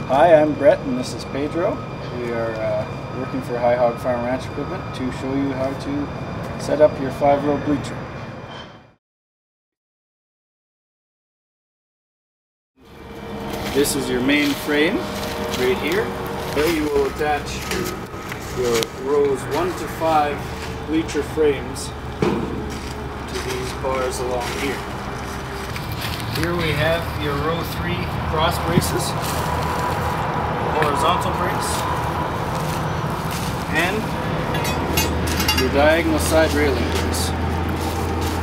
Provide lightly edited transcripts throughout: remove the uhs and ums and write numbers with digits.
Hi, I'm Brett and this is Pedro. We are working for High Hog Farm Ranch Equipment to show you how to set up your 5-row bleacher. This is your main frame right here. There you will attach your rows 1 to 5 bleacher frames to these bars along here. Here we have your row 3 cross braces, horizontal brace, and your diagonal side railing brace.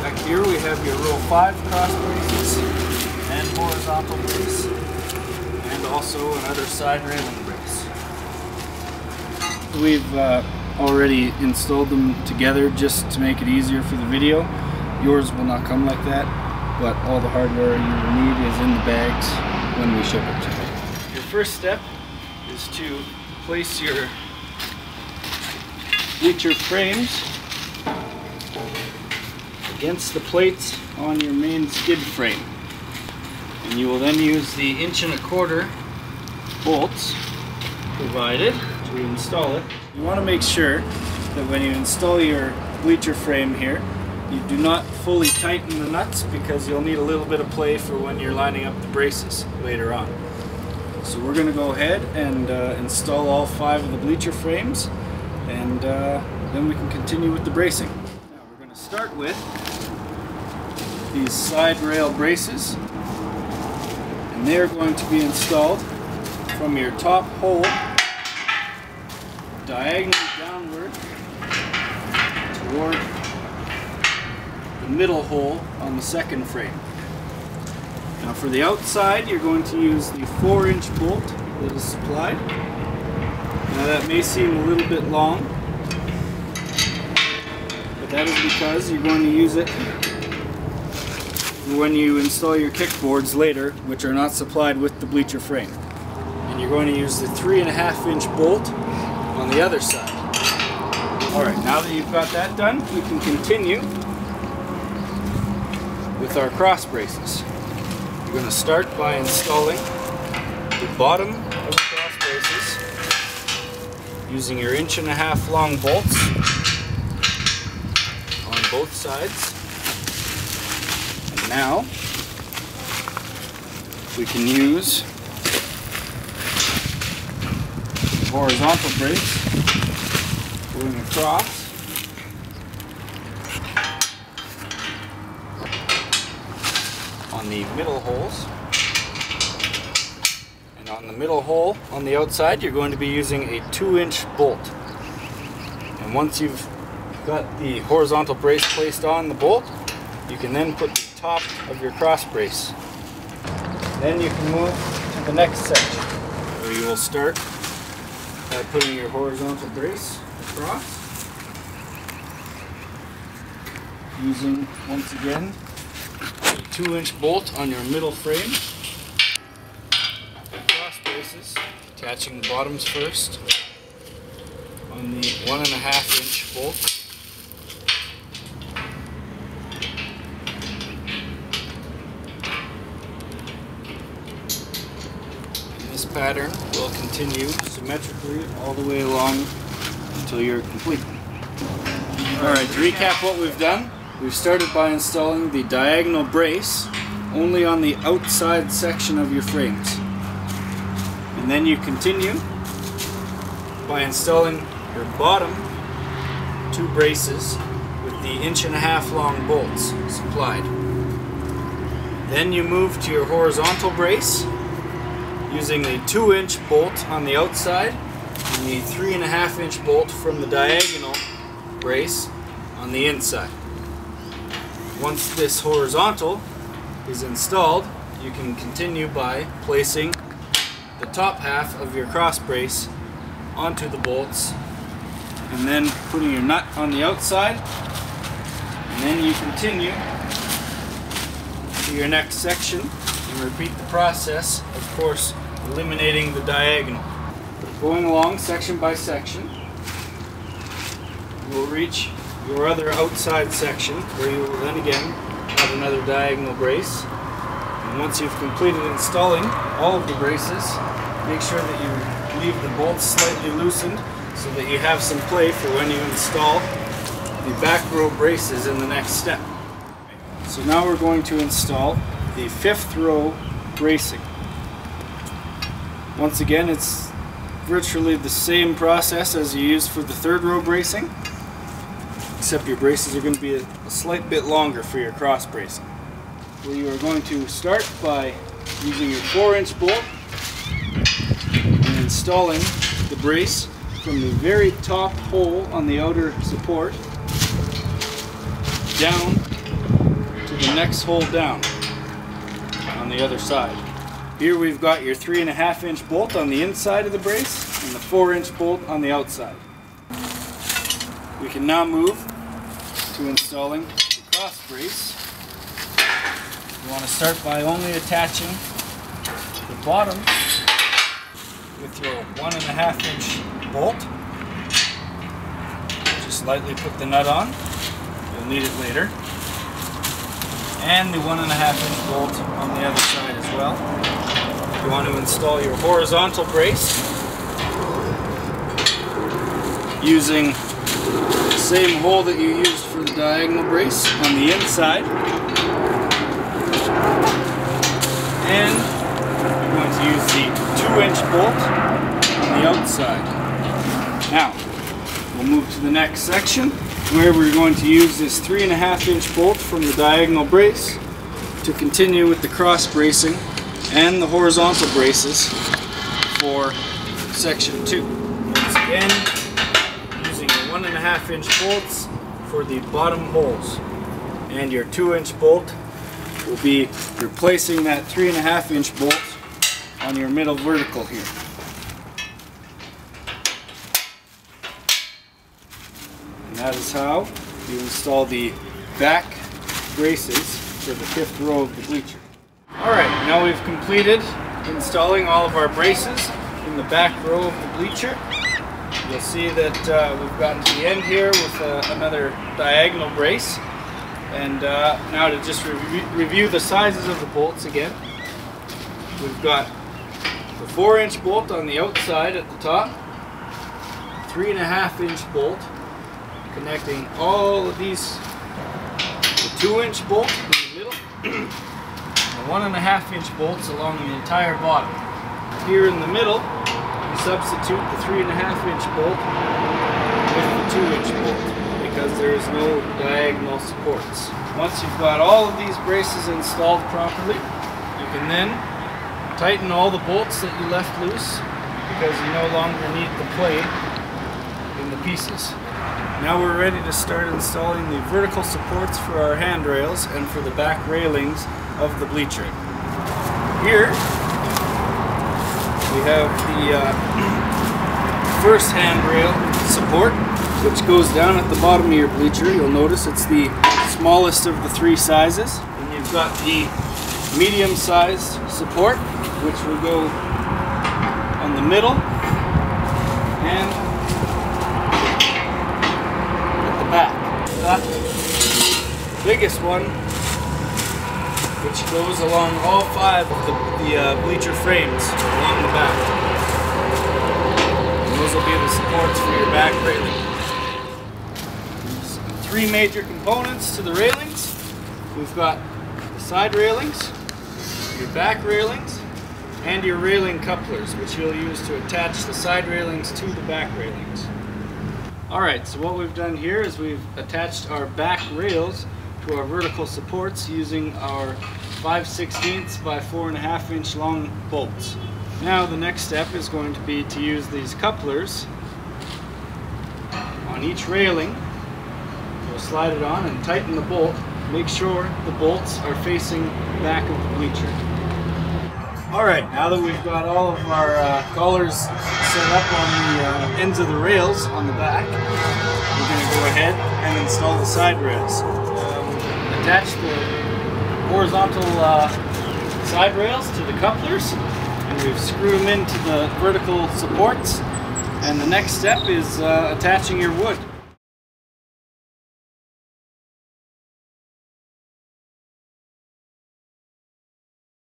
Back here we have your row 5 cross braces and horizontal brace, and also another side railing brace. We've already installed them together just to make it easier for the video. Yours will not come like that, but all the hardware you will need is in the bags when we ship it to you. Your first step is to place your bleacher frames against the plates on your main skid frame. And you will then use the 1¼ bolts provided to install it. You want to make sure that when you install your bleacher frame here, you do not fully tighten the nuts, because you'll need a little bit of play for when you're lining up the braces later on. So we're going to go ahead and install all 5 of the bleacher frames, and then we can continue with the bracing. Now we're going to start with these side rail braces, and they're going to be installed from your top hole diagonally downward toward the middle hole on the second frame. Now for the outside, you're going to use the 4-inch bolt that is supplied. Now that may seem a little bit long, but that is because you're going to use it when you install your kickboards later, which are not supplied with the bleacher frame. And you're going to use the 3.5-inch bolt on the other side. Alright, now that you've got that done, we can continue with our cross braces. You're going to start by installing the bottom of the cross braces using your 1.5-inch long bolts on both sides. And now we can use the horizontal brace going across on the middle holes, and on the middle hole on the outside you're going to be using a 2-inch bolt. And once you've got the horizontal brace placed on the bolt, you can then put the top of your cross brace. Then you can move to the next section, where you will start by putting your horizontal brace across, using once again a 2-inch bolt on your middle frame. Cross braces, attaching the bottoms first on the 1.5-inch bolt. And this pattern will continue symmetrically all the way along until you're complete. Alright, to recap what we've done, we've started by installing the diagonal brace only on the outside section of your frames. And then you continue by installing your bottom 2 braces with the 1.5-inch long bolts supplied. Then you move to your horizontal brace using the 2-inch bolt on the outside and the 3.5-inch bolt from the diagonal brace on the inside. Once this horizontal is installed, you can continue by placing the top half of your cross brace onto the bolts, and then putting your nut on the outside, and then you continue to your next section and repeat the process, of course eliminating the diagonal. Going along section by section, you will reach your other outside section, where you will then again have another diagonal brace. And once you've completed installing all of the braces, make sure that you leave the bolts slightly loosened so that you have some play for when you install the back row braces in the next step. So now we're going to install the 5th row bracing. Once again, it's virtually the same process as you used for the 3rd row bracing, except your braces are going to be a slight bit longer for your cross bracing. Well, you are going to start by using your 4-inch bolt and installing the brace from the very top hole on the outer support down to the next hole down on the other side. Here we've got your 3.5-inch bolt on the inside of the brace and the 4-inch bolt on the outside. We can now move to installing the cross brace. You want to start by only attaching the bottom with your 1.5-inch bolt. Just lightly put the nut on, you'll need it later. And the 1.5-inch bolt on the other side as well. You want to install your horizontal brace using the same hole that you used for the diagonal brace on the inside. And you're going to use the 2-inch bolt on the outside. Now, we'll move to the next section where we're going to use this 3.5-inch bolt from the diagonal brace to continue with the cross bracing and the horizontal braces for section 2. Once again, using your 1.5-inch bolts for the bottom holes, and your 2-inch bolt will be replacing that 3.5-inch bolt on your middle vertical here. And that is how you install the back braces for the 5th row of the bleacher. Alright, now we've completed installing all of our braces in the back row of the bleacher. You'll see that we've gotten to the end here with another diagonal brace. And now to just review the sizes of the bolts again. We've got the 4-inch bolt on the outside at the top, 3.5-inch bolt connecting all of these, the 2-inch bolt in the middle, and 1.5-inch bolts along the entire bottom. Here in the middle, you substitute the 3.5-inch bolt with the 2-inch bolt, because there is no diagonal supports. Once you've got all of these braces installed properly, you can then tighten all the bolts that you left loose, because you no longer need the play in the pieces. Now we're ready to start installing the vertical supports for our handrails and for the back railings of the bleacher. Here we have the first handrail support, which goes down at the bottom of your bleacher. You'll notice it's the smallest of the 3 sizes. And you've got the medium-sized support, which will go on the middle and at the back. The biggest one, which goes along all 5 of the bleacher frames along the back. And those will be the supports for your back railing. 3 major components to the railings. We've got the side railings, your back railings, and your railing couplers, which you'll use to attach the side railings to the back railings. Alright, so what we've done here is we've attached our back rails to our vertical supports using our 5/16 by 4.5-inch long bolts. Now the next step is going to be to use these couplers on each railing. We'll slide it on and tighten the bolt. Make sure the bolts are facing the back of the bleacher. Alright, now that we've got all of our collars set up on the ends of the rails on the back, we're going to go ahead and install the side rails. Attach the horizontal side rails to the couplers, and we've screwed them into the vertical supports. And the next step is attaching your wood.